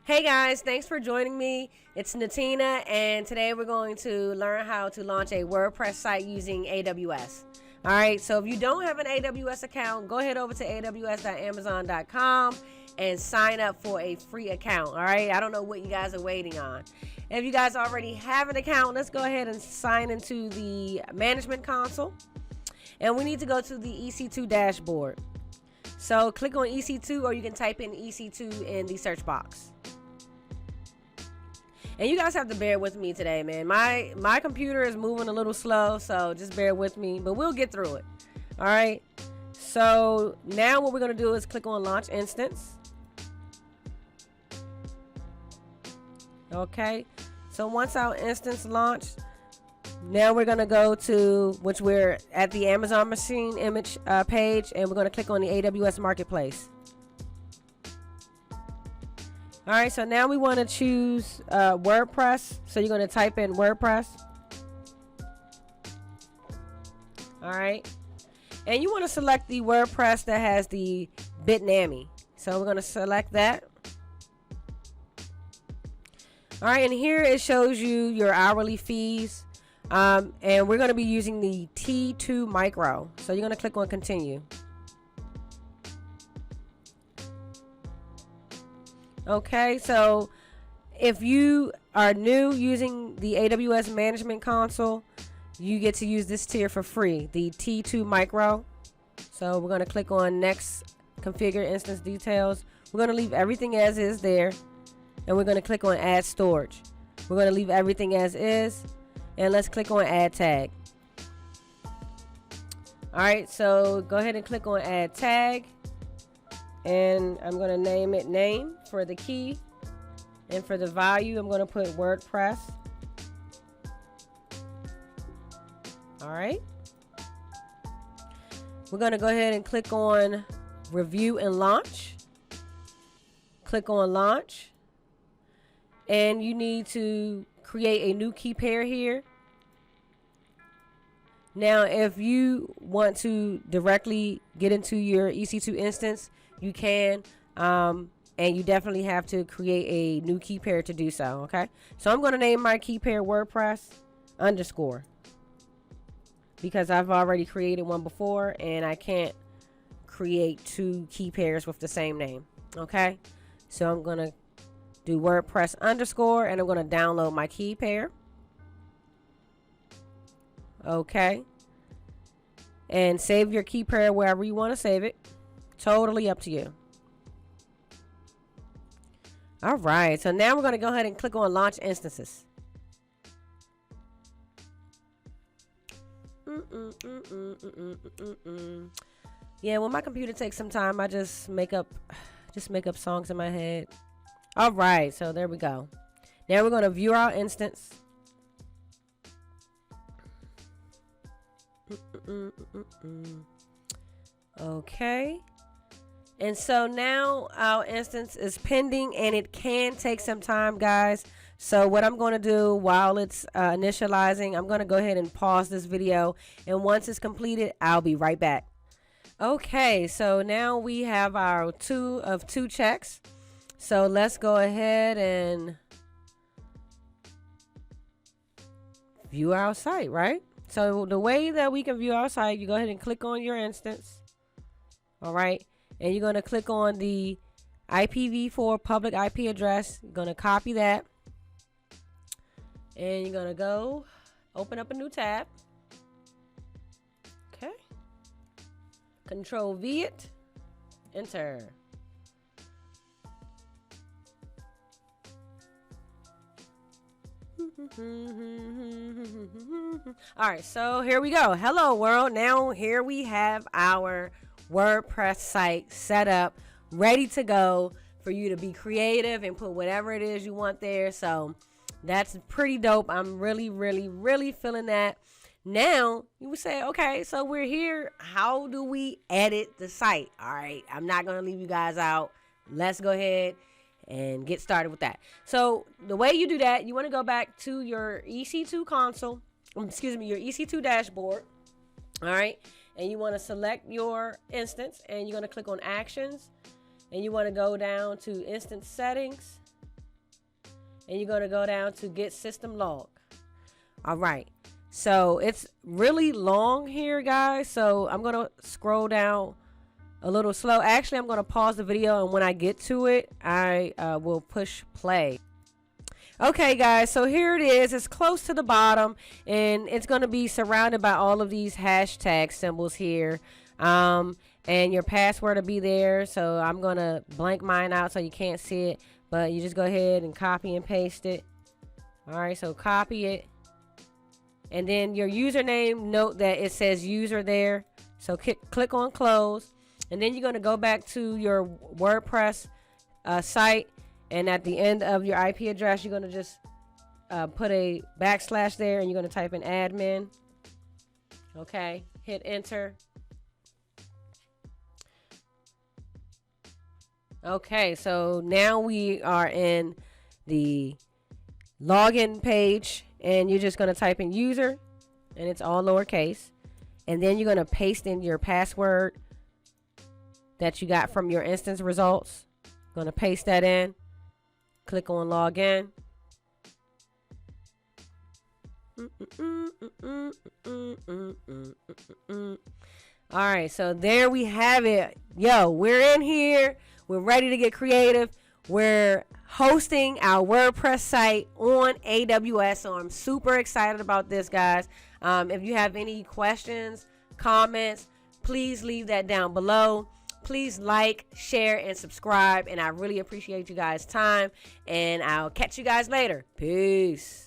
Hey guys, thanks for joining me. It's Natina, and today we're going to learn how to launch a WordPress site using AWS. All right, so if you don't have an AWS account, go ahead over to aws.amazon.com and sign up for a free account. All right, I don't know what you guys are waiting on. If you guys already have an account, let's go ahead and sign into the management console. And we need to go to the EC2 dashboard. So click on EC2, or you can type in EC2 in the search box. And you guys have to bear with me today, man. My computer is moving a little slow, so just bear with me, but we'll get through it. All right. So now what we're going to do is click on Launch Instance. Okay. So once our instance launched, now we're going to go to, which we're at the Amazon machine image page, and we're going to click on the AWS Marketplace. All right, so now we want to choose WordPress. So you're going to type in WordPress. All right. And you want to select the WordPress that has the Bitnami. So we're going to select that. All right, and here it shows you your hourly fees. And we're going to be using the T2 Micro. So you're going to click on Continue. Okay, so if you are new using the AWS Management Console, you get to use this tier for free, the T2 Micro. So we're going to click on Next, Configure Instance Details. We're going to leave everything as is there, and we're going to click on Add Storage. We're going to leave everything as is, and let's click on Add Tag. All right, so go ahead and click on Add Tag. And I'm going to name it name for the key. And for the value, I'm going to put WordPress. All right. We're going to go ahead and click on Review and Launch. Click on Launch. And you need to create a new key pair here. Now, if you want to directly get into your EC2 instance, you can, and you definitely have to create a new key pair to do so. Okay, so I'm going to name my key pair WordPress _ because I've already created one before, and I can't create two key pairs with the same name. Okay, so I'm going to do WordPress _ and I'm going to download my key pair. Okay, and save your key pair wherever you want to save it. Totally up to you. All right, so now we're going to go ahead and click on Launch Instances. Yeah, when my computer takes some time, I just make up songs in my head. All right, so there we go. Now we're going to view our instance. Okay. And so now our instance is pending, and it can take some time, guys. So what I'm going to do while it's initializing, I'm going to go ahead and pause this video. And once it's completed, I'll be right back. Okay, so now we have our 2 of 2 checks. So let's go ahead and view our site, right? So the way that we can view our site, you go ahead and click on your instance. All right. And you're going to click on the IPv4 public IP address. You're going to copy that. And you're going to go open up a new tab. Okay. Control V it. Enter. All right, so here we go. Hello world. Now here we have our WordPress site set up, ready to go for you to be creative and put whatever it is you want there. So that's pretty dope. I'm really feeling that. Now you would say, okay, so we're here. How do we edit the site? All right, I'm not going to leave you guys out. Let's go ahead and get started with that. So the way you do that, you want to go back to your EC2 console, your EC2 dashboard. All right. And you want to select your instance, and you're going to click on Actions, and you want to go down to Instance Settings, and you're going to go down to get system log. All right. So it's really long here, guys. So I'm going to scroll down a little slow. Actually, I'm going to pause the video, and when I get to it, I will push play. Okay, guys, so here it is. It's close to the bottom, and it's going to be surrounded by all of these hashtag symbols here. And your password will be there. So I'm going to blank mine out so you can't see it, but you just go ahead and copy and paste it. All right, so copy it. And then your username, note that it says user there. So click on close. And then you're going to go back to your WordPress site. And at the end of your IP address, you're going to just put a backslash there, and you're going to type in admin. Okay, hit enter. Okay, so now we are in the login page, and you're just going to type in user, and it's all lowercase. And then you're going to paste in your password that you got from your instance results. Going to paste that in. Click on login. All right, so there we have it. Yo, we're in here. We're ready to get creative. We're hosting our WordPress site on AWS, so I'm super excited about this, guys. If you have any questions, comments, please leave that down below. Please like, share, and subscribe, and I really appreciate you guys' time, and I'll catch you guys later. Peace.